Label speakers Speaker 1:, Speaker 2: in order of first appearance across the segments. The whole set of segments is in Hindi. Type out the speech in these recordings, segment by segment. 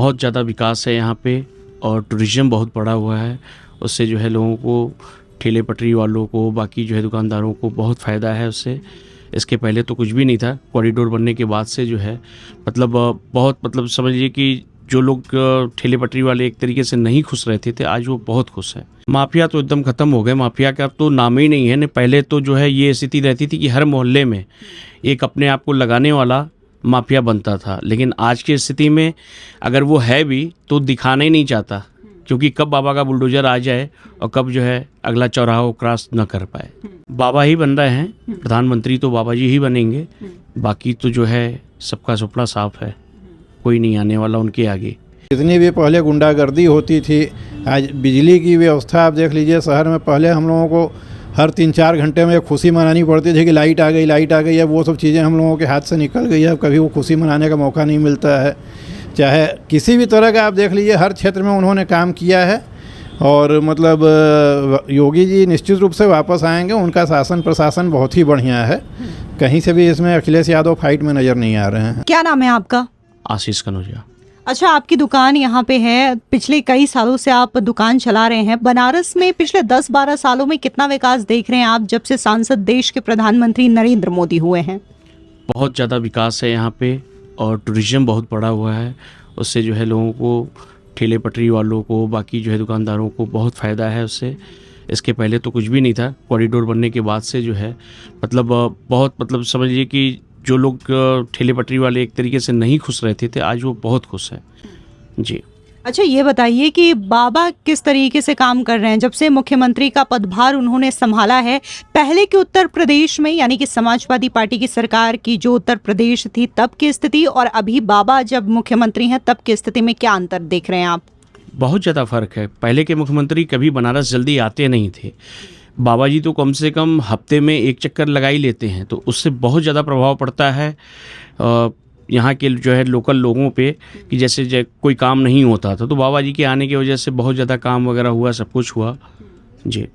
Speaker 1: बहुत ज़्यादा विकास है यहाँ पे और टूरिज़्म बहुत बढ़ा हुआ है। उससे जो है लोगों को, ठेले पटरी वालों को, बाकी जो है दुकानदारों को बहुत फ़ायदा है उससे। इसके पहले तो कुछ भी नहीं था। कॉरिडोर बनने के बाद से जो है बहुत समझिए कि जो लोग ठेले पटरी वाले एक तरीके से नहीं खुश रहते थे, आज वो बहुत खुश हैं। माफिया तो एकदम ख़त्म हो गए। माफिया का तो नाम ही नहीं है। न पहले तो जो है ये स्थिति रहती थी कि हर मोहल्ले में एक अपने आप को लगाने वाला माफिया बनता था, लेकिन आज की स्थिति में अगर वो है भी तो दिखाना ही नहीं चाहता, क्योंकि कब बाबा का बुलडोजर आ जाए और कब जो है अगला चौराहा वो क्रॉस न कर पाए। बाबा ही बन रहे हैं, प्रधानमंत्री तो बाबा जी ही बनेंगे। बाकी तो जो है सबका सुपड़ा साफ है, कोई नहीं आने वाला उनके आगे।
Speaker 2: जितनी भी पहले गुंडागर्दी होती थी, आज बिजली की व्यवस्था आप देख लीजिए। शहर में पहले हम लोगों को हर 3-4 घंटे में खुशी मनानी पड़ती थी कि लाइट आ गई। अब वो सब चीज़ें हम लोगों के हाथ से निकल गई है। अब कभी वो खुशी मनाने का मौका नहीं मिलता है। चाहे किसी भी तरह का आप देख लीजिए, हर क्षेत्र में उन्होंने काम किया है। और मतलब योगी जी निश्चित रूप से वापस आएंगे। उनका शासन प्रशासन बहुत ही बढ़िया है। कहीं से भी इसमें अखिलेश यादव फाइट में नज़र नहीं आ रहे हैं।
Speaker 3: क्या नाम है आपका?
Speaker 1: आशीष कनौजिया।
Speaker 3: अच्छा, आपकी दुकान यहाँ पे है, पिछले कई सालों से आप दुकान चला रहे हैं। बनारस में पिछले 10-12 सालों में कितना विकास देख रहे हैं आप, जब से सांसद देश के प्रधानमंत्री नरेंद्र मोदी हुए हैं?
Speaker 1: बहुत ज़्यादा विकास है यहाँ पे और टूरिज़्म बहुत बढ़ा हुआ है। उससे जो है लोगों को, ठेले पटरी वालों को, बाकी जो है दुकानदारों को बहुत फ़ायदा है उससे। इसके पहले तो कुछ भी नहीं था। कॉरिडोर बनने के बाद से जो है बहुत समझिए कि जो लोग ठेले पटरी वाले एक तरीके से नहीं खुश रहते थे, आज वो बहुत खुश हैं जी।
Speaker 3: अच्छा, ये बताइए कि बाबा किस तरीके से काम कर रहे हैं जब से मुख्यमंत्री का पदभार उन्होंने संभाला है? पहले के उत्तर प्रदेश में, यानी कि समाजवादी पार्टी की सरकार की जो उत्तर प्रदेश थी तब की स्थिति, और अभी बाबा जब मुख्यमंत्री हैं तब की स्थिति में क्या अंतर देख रहे हैं आप?
Speaker 1: बहुत ज़्यादा फ़र्क है। पहले के मुख्यमंत्री कभी बनारस जल्दी आते नहीं थे। बाबा जी तो कम से कम हफ्ते में एक चक्कर लगा ही लेते हैं, तो उससे बहुत ज़्यादा प्रभाव पड़ता है यहाँ के जो है लोकल लोगों पे, कि जैसे कोई काम नहीं होता था तो बाबा जी के आने की वजह से बहुत ज़्यादा काम वगैरह हुआ, सब कुछ हुआ जी।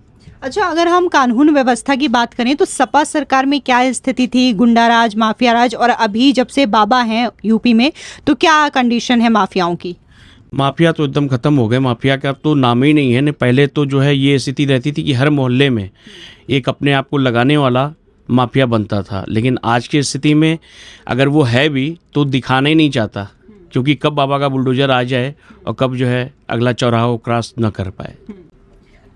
Speaker 3: अच्छा, अगर हम कानून व्यवस्था की बात करें तो सपा सरकार में क्या स्थिति थी? गुंडाराज, माफिया राज, और अभी जब से बाबा हैं यूपी में तो क्या कंडीशन है माफियाओं की?
Speaker 1: माफिया तो एकदम ख़त्म हो गए। माफिया का तो नाम ही नहीं है। न पहले तो जो है ये स्थिति रहती थी कि हर मोहल्ले में एक अपने आप को लगाने वाला माफिया बनता था, लेकिन आज की स्थिति में अगर वो है भी तो दिखाना ही नहीं चाहता, क्योंकि कब बाबा का बुलडोजर आ जाए और कब जो है अगला चौराहा वो क्रॉस न कर पाए।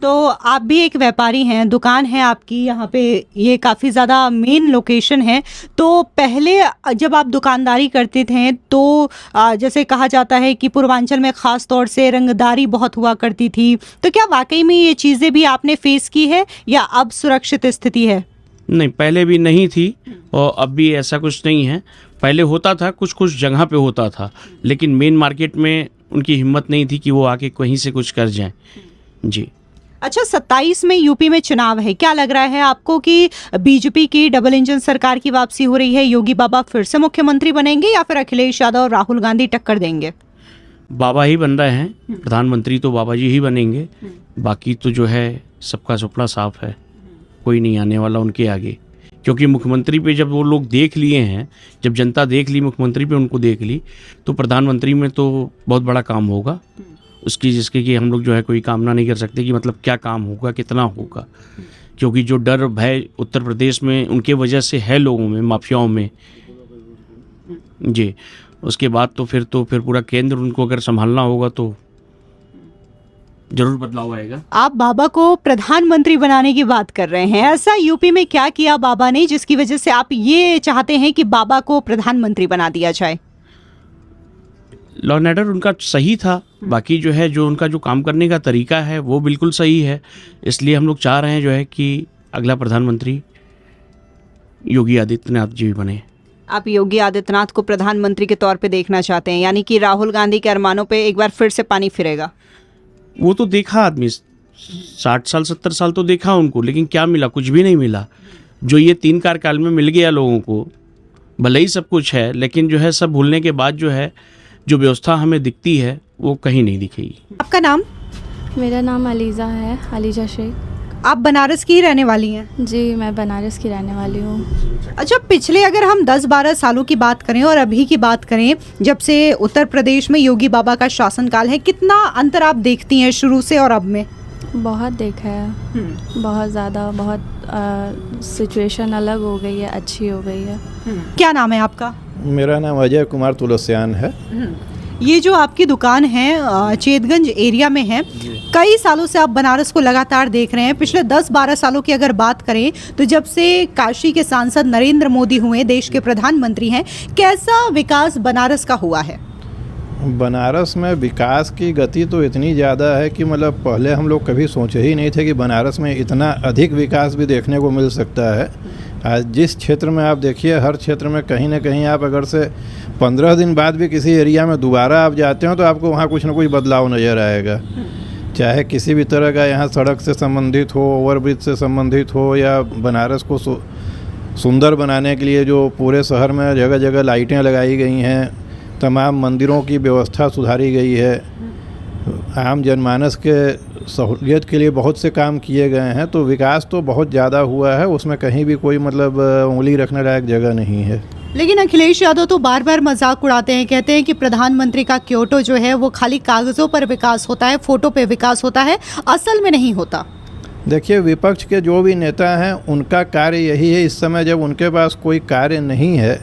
Speaker 3: तो आप भी एक व्यापारी हैं, दुकान है आपकी यहाँ पे, ये काफ़ी ज़्यादा मेन लोकेशन है। तो पहले जब आप दुकानदारी करते थे तो जैसे कहा जाता है कि पूर्वांचल में ख़ास तौर से रंगदारी बहुत हुआ करती थी, तो क्या वाकई में ये चीज़ें भी आपने फेस की है या अब सुरक्षित स्थिति है?
Speaker 1: नहीं, पहले भी नहीं थी और अब भी ऐसा कुछ नहीं है। पहले होता था, कुछ कुछ जगह पे होता था, लेकिन मेन मार्केट में उनकी हिम्मत नहीं थी कि वो आके कहीं से कुछ कर जाएं जी।
Speaker 3: अच्छा, 27 में यूपी में चुनाव है, क्या लग रहा है आपको कि बीजेपी की डबल इंजन सरकार की वापसी हो रही है, योगी बाबा फिर से मुख्यमंत्री बनेंगे या फिर अखिलेश यादव और राहुल गांधी टक्कर देंगे?
Speaker 1: बाबा ही बन रहे हैं, प्रधानमंत्री तो बाबा जी ही बनेंगे। बाकी तो जो है सबका सुपड़ा साफ है, कोई नहीं आने वाला उनके आगे। क्योंकि मुख्यमंत्री पे जब वो लोग देख लिए हैं, जब जनता देख ली मुख्यमंत्री पे, उनको देख ली, तो प्रधानमंत्री में तो बहुत बड़ा काम होगा उसकी, जिसके कि हम लोग जो है कोई कामना नहीं कर सकते कि मतलब क्या काम होगा, कितना होगा। क्योंकि जो डर भय उत्तर प्रदेश में उनके वजह से है, लोगों में, माफियाओं में जी। उसके बाद तो फिर पूरा केंद्र उनको अगर संभालना होगा तो जरूर बदलाव आएगा।
Speaker 3: आप बाबा को प्रधानमंत्री बनाने की बात कर रहे हैं, ऐसा यूपी में क्या किया बाबा ने जिसकी वजह से आप ये चाहते हैं कि बाबा को प्रधानमंत्री बना दिया जाए?
Speaker 1: लॉ एंड ऑर्डर उनका सही था, बाकी जो है जो उनका जो काम करने का तरीका है वो बिल्कुल सही है। इसलिए हम लोग चाह रहे हैं जो है कि अगला प्रधानमंत्री योगी आदित्यनाथ जी बने।
Speaker 3: आप योगी आदित्यनाथ को प्रधानमंत्री के तौर पे देखना चाहते हैं, यानी कि राहुल गांधी के अरमानों पे एक बार फिर से पानी फिरेगा? वो
Speaker 1: तो देखा आदमी, 60 साल 70 साल तो देखा उनको, लेकिन क्या मिला? कुछ भी नहीं मिला। जो ये 3 कार्यकाल में मिल गया लोगों को, भले ही सब कुछ है, लेकिन जो है सब भूलने के बाद जो है जो व्यवस्था हमें दिखती है वो कहीं नहीं दिखेगी।
Speaker 3: आपका नाम?
Speaker 4: मेरा नाम अलीज़ा है, अलीजा शेख।
Speaker 3: आप बनारस की ही रहने वाली हैं?
Speaker 4: जी, मैं बनारस की रहने वाली हूँ।
Speaker 3: अच्छा, पिछले अगर हम 10-12 सालों की बात करें और अभी की बात करें, जब से उत्तर प्रदेश में योगी बाबा का शासनकाल है, कितना अंतर आप देखती हैं शुरू से और अब में?
Speaker 4: बहुत देखा है, बहुत ज़्यादा, बहुत सिचुएशन अलग हो गई है, अच्छी हो गई है।
Speaker 3: क्या नाम है आपका?
Speaker 2: मेरा नाम अजय कुमार तुलसियान है।
Speaker 3: ये जो आपकी दुकान है चेतगंज एरिया में है, कई सालों से आप बनारस को लगातार देख रहे हैं। पिछले 10-12 सालों की अगर बात करें तो जब से काशी के सांसद नरेंद्र मोदी हुए, देश के प्रधानमंत्री हैं, कैसा विकास बनारस का हुआ है?
Speaker 2: बनारस में विकास की गति तो इतनी ज़्यादा है कि मतलब पहले हम लोग कभी सोचे ही नहीं थे कि बनारस में इतना अधिक विकास भी देखने को मिल सकता है। आज जिस क्षेत्र में आप देखिए, हर क्षेत्र में कहीं ना कहीं आप अगर से 15 दिन बाद भी किसी एरिया में दोबारा आप जाते हो तो आपको वहाँ कुछ ना कुछ बदलाव नज़र आएगा। चाहे किसी भी तरह का यहाँ सड़क से संबंधित हो, ओवरब्रिज से संबंधित हो, या बनारस को सुंदर बनाने के लिए जो पूरे शहर में जगह जगह लाइटें लगाई गई हैं, तमाम मंदिरों की व्यवस्था सुधारी गई है, आम जनमानस के सहूलियत के लिए बहुत से काम किए गए हैं, तो विकास तो बहुत ज़्यादा हुआ है। उसमें कहीं भी कोई मतलब उंगली रखने लायक जगह नहीं है।
Speaker 3: लेकिन अखिलेश यादव तो बार बार मजाक उड़ाते हैं, कहते हैं कि प्रधानमंत्री का क्योटो जो है वो खाली कागज़ों पर विकास होता है, फ़ोटो पे विकास होता है, असल में नहीं होता।
Speaker 2: देखिए, विपक्ष के जो भी नेता हैं उनका कार्य यही है। इस समय जब उनके पास कोई कार्य नहीं है,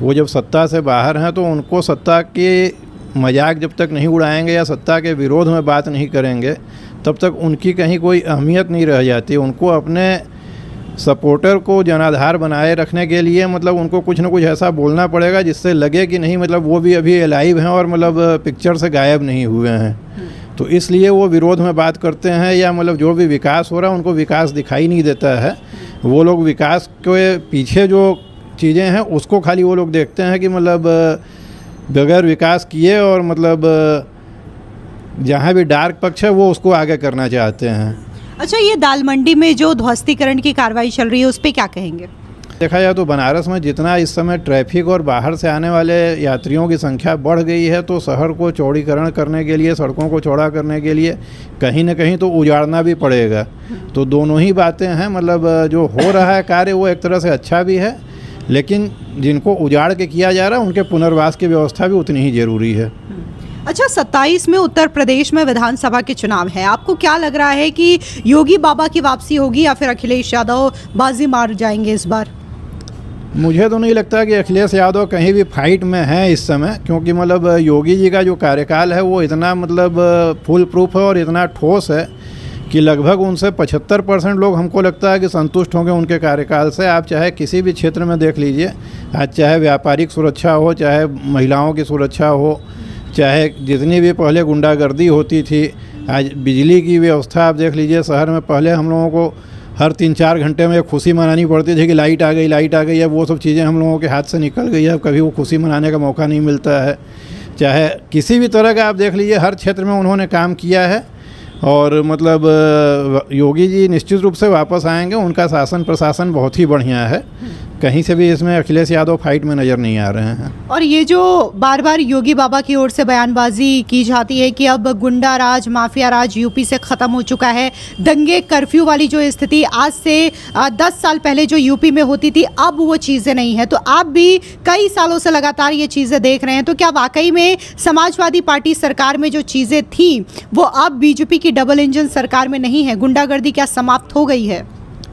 Speaker 2: वो जब सत्ता से बाहर हैं, तो उनको सत्ता के मजाक जब तक नहीं उड़ाएंगे या सत्ता के विरोध में बात नहीं करेंगे, तब तक उनकी कहीं कोई अहमियत नहीं रह जाती। उनको अपने सपोर्टर को जनाधार बनाए रखने के लिए मतलब उनको कुछ ना कुछ ऐसा बोलना पड़ेगा जिससे लगे कि नहीं मतलब वो भी अभी अलाइव हैं और मतलब पिक्चर से गायब नहीं हुए हैं। तो इसलिए वो विरोध में बात करते हैं, या मतलब जो भी विकास हो रहा है उनको विकास दिखाई नहीं देता है। वो लोग विकास के पीछे जो चीज़ें हैं उसको खाली वो लोग देखते हैं कि मतलब बगैर विकास किए, और मतलब जहाँ भी डार्क पक्ष है वो उसको आगे करना चाहते हैं।
Speaker 3: अच्छा, ये दाल मंडी में जो ध्वस्तीकरण की कार्रवाई चल रही है उस पर क्या कहेंगे?
Speaker 2: देखा जाए तो बनारस में जितना इस समय ट्रैफिक और बाहर से आने वाले यात्रियों की संख्या बढ़ गई है, तो शहर को चौड़ीकरण करने के लिए, सड़कों को चौड़ा करने के लिए कहीं ना कहीं तो उजाड़ना भी पड़ेगा। तो दोनों ही बातें हैं। मतलब जो हो रहा है कार्य वो एक तरह से अच्छा भी है, लेकिन जिनको उजाड़ के किया जा रहा है उनके पुनर्वास की व्यवस्था भी उतनी ही ज़रूरी है।
Speaker 3: अच्छा, 27 में उत्तर प्रदेश में विधानसभा के चुनाव है, आपको क्या लग रहा है कि योगी बाबा की वापसी होगी या फिर अखिलेश यादव बाजी मार जाएंगे इस बार?
Speaker 2: मुझे तो नहीं लगता कि अखिलेश यादव कहीं भी फाइट में हैं इस समय, क्योंकि मतलब योगी जी का जो कार्यकाल है वो इतना मतलब फुल प्रूफ है और इतना ठोस है कि लगभग उनसे 75% लोग हमको लगता है कि संतुष्ट होंगे उनके कार्यकाल से। आप चाहे किसी भी क्षेत्र में देख लीजिए, आज चाहे व्यापारिक सुरक्षा हो, चाहे महिलाओं की सुरक्षा हो, चाहे जितनी भी पहले गुंडागर्दी होती थी, आज बिजली की व्यवस्था आप देख लीजिए। शहर में पहले हम लोगों को हर 3-4 घंटे में खुशी मनानी पड़ती थी कि लाइट आ गई है। वो सब चीज़ें हम लोगों के हाथ से निकल गई है, अब कभी वो खुशी मनाने का मौका नहीं मिलता है। चाहे किसी भी तरह का आप देख लीजिए, हर क्षेत्र में उन्होंने काम किया है। और मतलब योगी जी निश्चित रूप से वापस आएंगे। उनका शासन प्रशासन बहुत ही बढ़िया है, कहीं से भी इसमें अखिलेश यादव फाइट में नज़र नहीं आ रहे हैं।
Speaker 3: और ये जो बार बार योगी बाबा की ओर से बयानबाजी की जाती है कि अब गुंडा राज, माफिया राज यूपी से ख़त्म हो चुका है, दंगे कर्फ्यू वाली जो स्थिति आज से 10 साल पहले जो यूपी में होती थी, अब वो चीज़ें नहीं हैं, तो आप भी कई सालों से लगातार ये चीज़ें देख रहे हैं, तो क्या वाकई में समाजवादी पार्टी सरकार में जो चीज़ें थी वो अब बीजेपी की डबल इंजन सरकार में नहीं है? गुंडागर्दी क्या समाप्त हो गई है?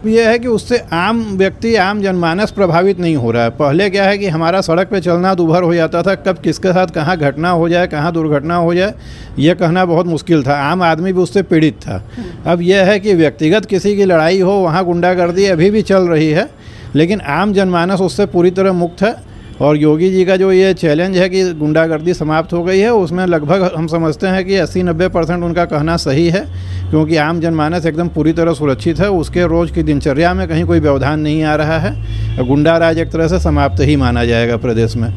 Speaker 2: ये है कि उससे आम व्यक्ति, आम जनमानस प्रभावित नहीं हो रहा है। पहले क्या है कि हमारा सड़क पे चलना दूभर हो जाता था, कब किसके साथ कहाँ घटना हो जाए, कहाँ दुर्घटना हो जाए, ये कहना बहुत मुश्किल था। आम आदमी भी उससे पीड़ित था। अब यह है कि व्यक्तिगत किसी की लड़ाई हो, वहाँ गुंडागर्दी अभी भी चल रही है, लेकिन आम जनमानस उससे पूरी तरह मुक्त है। और योगी जी का जो ये चैलेंज है कि गुंडागर्दी समाप्त हो गई है, उसमें लगभग हम समझते हैं कि 80-90% उनका कहना सही है, क्योंकि आम जनमानस एकदम पूरी तरह सुरक्षित है। उसके रोज़ की दिनचर्या में कहीं कोई व्यवधान नहीं आ रहा है। गुंडा राज एक तरह से समाप्त ही माना जाएगा प्रदेश में।